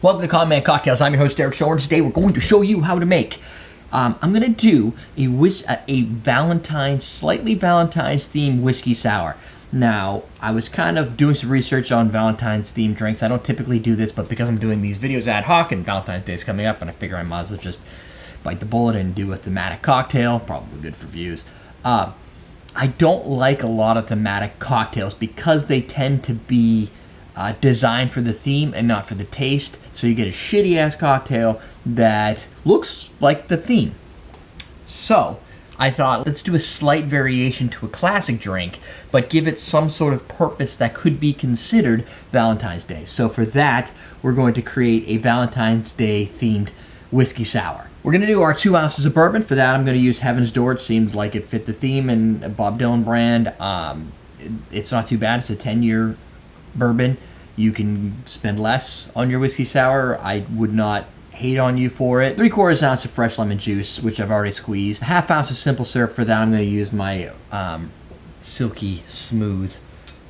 Welcome to Common Man Cocktails. I'm your host, Eric Shore. Today we're going to show you how to make. I'm going to do a Valentine, slightly Valentine's themed whiskey sour. Now, I was kind of doing some research on Valentine's themed drinks. I don't typically do this, but because I'm doing these videos ad hoc and Valentine's Day is coming up, and I figure I might as well just bite the bullet and do a thematic cocktail. Probably good for views. I don't like a lot of thematic cocktails because they tend to be designed for the theme and not for the taste. So you get a shitty ass cocktail that looks like the theme. So I thought, let's do a slight variation to a classic drink, but give it some sort of purpose that could be considered Valentine's Day. So for that, we're going to create a Valentine's Day themed whiskey sour. We're going to do our 2 ounces of bourbon. For that, I'm going to use Heaven's Door. It seemed like it fit the theme, and a Bob Dylan brand. It's not too bad. It's a 10-year bourbon. You can spend less on your whiskey sour. I would not hate on you for it. 3/4 ounce of fresh lemon juice, which I've already squeezed. 1/2 ounce of simple syrup. For that, I'm going to use my silky smooth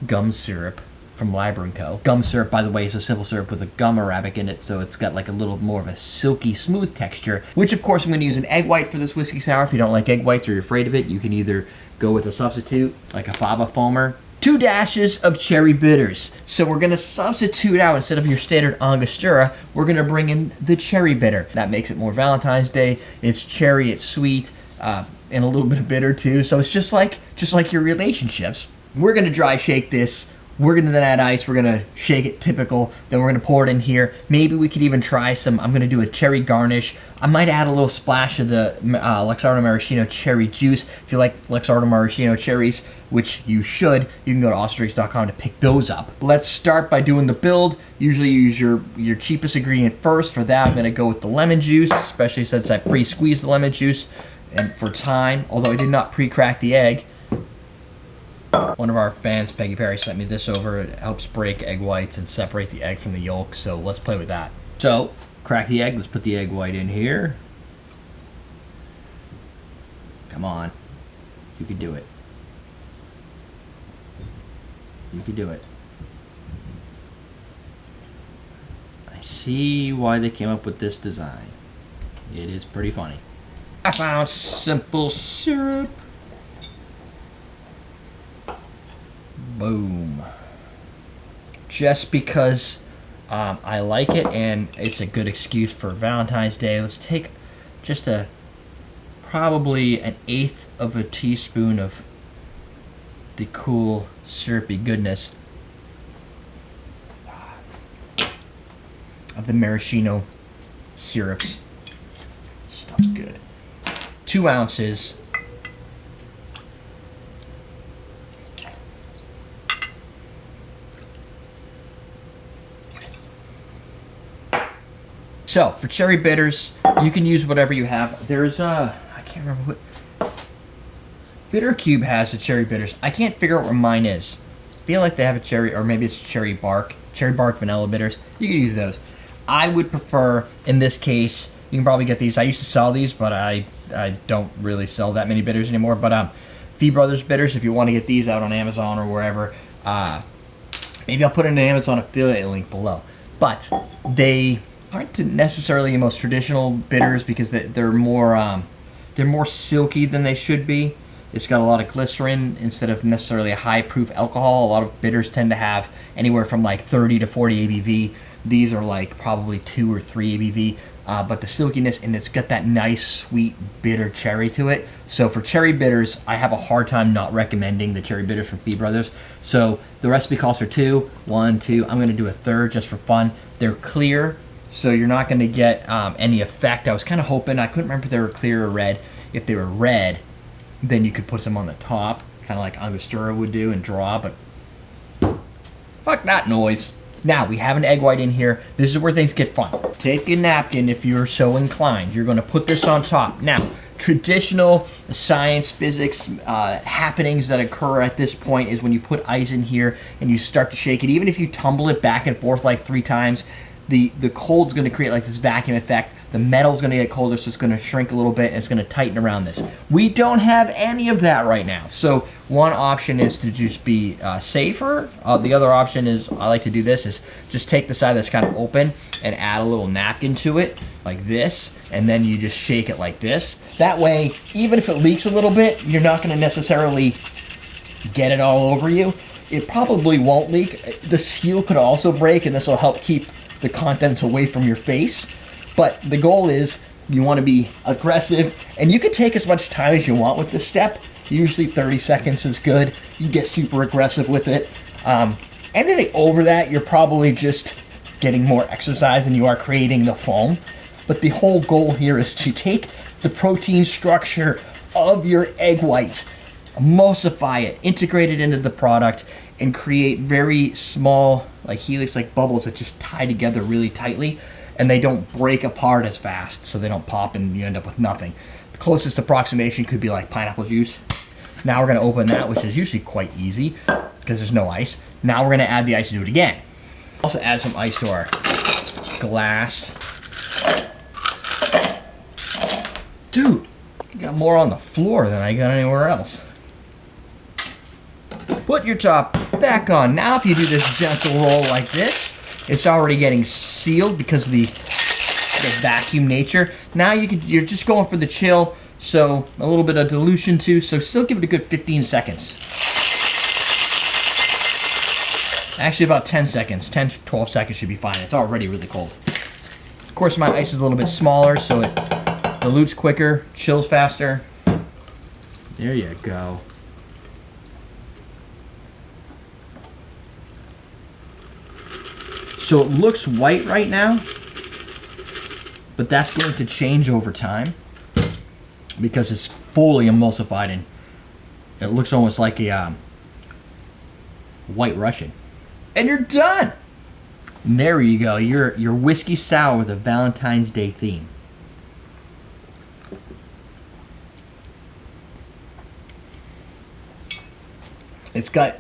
gum syrup from Liber & Co. Gum syrup, by the way, is a simple syrup with a gum arabic in it, so it's got like a little more of a silky smooth texture, which of course I'm going to use an egg white for this whiskey sour. If you don't like egg whites or you're afraid of it, you can either go with a substitute, like a fava foamer. 2 dashes of cherry bitters. So we're going to substitute out, instead of your standard Angostura, we're going to bring in the cherry bitter. That makes it more Valentine's Day. It's cherry, it's sweet, and a little bit of bitter too. So it's just like your relationships. We're going to dry shake this. We're going to then add ice. We're going to shake it typical. Then we're going to pour it in here. Maybe we could even try some, I'm going to do a cherry garnish. I might add a little splash of the Luxardo Maraschino cherry juice. If you like Luxardo Maraschino cherries, which you should, you can go to awesomeDrinks.com to pick those up. Let's start by doing the build. Usually you use your cheapest ingredient first. For that, I'm going to go with the lemon juice, especially since I pre-squeezed the lemon juice. And for time, although I did not pre-crack the egg, one of our fans, Peggy Perry, sent me this over. It helps break egg whites and separate the egg from the yolk, so let's play with that. So, crack the egg. Let's put the egg white in here. Come on. You can do it. You can do it. I see why they came up with this design. It is pretty funny. 1/2 ounce simple syrup. Boom. Just because I like it and it's a good excuse for Valentine's Day, let's take just probably 1/8 of a teaspoon of the cool syrupy goodness of the maraschino syrups. This stuff's good. 2 ounces. So, for cherry bitters, you can use whatever you have. There's I can't remember what... Bitter Cube has the cherry bitters. I can't figure out where mine is. I feel like they have a cherry, or maybe it's cherry bark vanilla bitters. You can use those. I would prefer, in this case, you can probably get these. I used to sell these, but I don't really sell that many bitters anymore. But Fee Brothers bitters, if you want to get these out on Amazon or wherever, maybe I'll put in an Amazon affiliate link below. But they aren't necessarily the most traditional bitters because they're more silky than they should be. It's got a lot of glycerin instead of necessarily a high proof alcohol. A lot of bitters tend to have anywhere from like 30 to 40 ABV. These are like probably 2 or 3 ABV, but the silkiness, and it's got that nice sweet bitter cherry to it. So for cherry bitters, I have a hard time not recommending the cherry bitters from Fee Brothers. So the recipe calls for 2. 1, 2. I'm going to do a third just for fun. They're clear, so you're not going to get any effect. I was kind of hoping, I couldn't remember if they were clear or red. If they were red, then you could put some on the top, kind of like Angostura would do and draw, but fuck that noise. Now, we have an egg white in here. This is where things get fun. Take a napkin if you're so inclined. You're going to put this on top. Now, traditional science, physics happenings that occur at this point is when you put ice in here and you start to shake it. Even if you tumble it back and forth like 3 times, the cold's going to create like this vacuum effect. The metal's going to get colder, so it's going to shrink a little bit, and it's going to tighten around this. We don't have any of that right now. So one option is to just be safer. The other option is, I like to do this, is just take the side that's kind of open and add a little napkin to it, like this, and then you just shake it like this. That way, even if it leaks a little bit, you're not going to necessarily get it all over you. It probably won't leak. The seal could also break, and this will help keep the contents away from your face. But the goal is you want to be aggressive, and you can take as much time as you want with this step. Usually 30 seconds is good. You get super aggressive with it. Anything over that, you're probably just getting more exercise than you are creating the foam. But the whole goal here is to take the protein structure of your egg white, emulsify it, integrate it into the product, and create very small, like helix-like bubbles that just tie together really tightly, and they don't break apart as fast, so they don't pop and you end up with nothing. The closest approximation could be like pineapple juice. Now we're gonna open that, which is usually quite easy because there's no ice. Now we're gonna add the ice to do it again. Also add some ice to our glass. Dude, you got more on the floor than I got anywhere else. Put your top back on. Now if you do this gentle roll like this, it's already getting sealed because of the vacuum nature. Now you're just going for the chill, so a little bit of dilution too, so still give it a good 15 seconds. Actually about 10 seconds, 10 to 12 seconds should be fine. It's already really cold. Of course my ice is a little bit smaller, so it dilutes quicker, chills faster. There you go. So it looks white right now, but that's going to change over time because it's fully emulsified and it looks almost like a White Russian. And you're done! And there you go, your whiskey sour with a Valentine's Day theme. It's got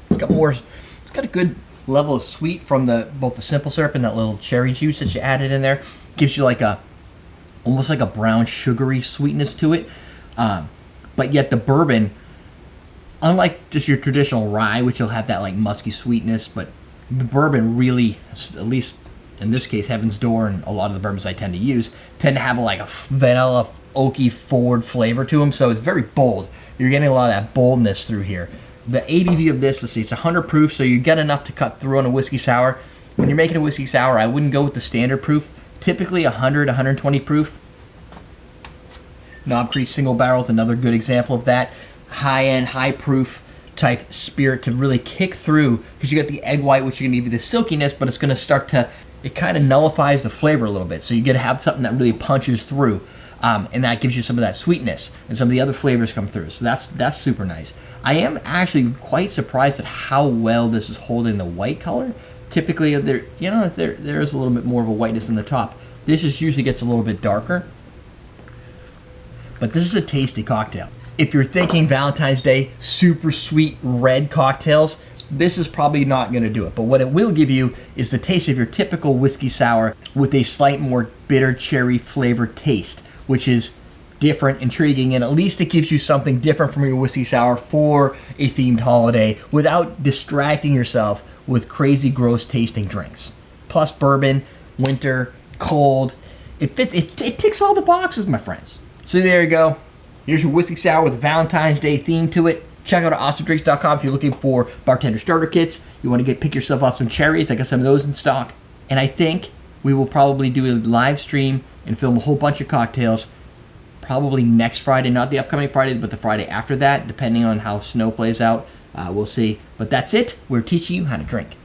a good level of sweet from both the simple syrup and that little cherry juice that you added in there. Gives you like almost like a brown sugary sweetness to it. But yet the bourbon, unlike just your traditional rye, which will have that like musky sweetness, but the bourbon really, at least in this case, Heaven's Door and a lot of the bourbons I tend to use, tend to have like a vanilla, oaky, forward flavor to them. So it's very bold. You're getting a lot of that boldness through here. The ABV of this, let's see, it's 100 proof, so you get enough to cut through on a whiskey sour. When you're making a whiskey sour, I wouldn't go with the standard proof. Typically 100, 120 proof. Knob Creek Single Barrel is another good example of that. High-end, high-proof type spirit to really kick through, because you got the egg white, which is going to give you the silkiness, but it's going to start to, it kind of nullifies the flavor a little bit. So you get to have something that really punches through. And that gives you some of that sweetness, and some of the other flavors come through. So that's super nice. I am actually quite surprised at how well this is holding the white color. Typically, there is a little bit more of a whiteness in the top. This just usually gets a little bit darker. But this is a tasty cocktail. If you're thinking Valentine's Day, super sweet red cocktails, this is probably not going to do it. But what it will give you is the taste of your typical whiskey sour with a slight more bitter cherry flavored taste, which is different, intriguing, and at least it gives you something different from your whiskey sour for a themed holiday without distracting yourself with crazy, gross tasting drinks. Plus bourbon, winter, cold. It ticks all the boxes, my friends. So there you go. Here's your whiskey sour with Valentine's Day theme to it. Check out awesomedrinks.com if you're looking for bartender starter kits. You want to pick yourself up some cherries. I got some of those in stock. And I think we will probably do a live stream and film a whole bunch of cocktails probably next Friday, not the upcoming Friday, but the Friday after that, depending on how snow plays out. We'll see. But that's it. We're teaching you how to drink.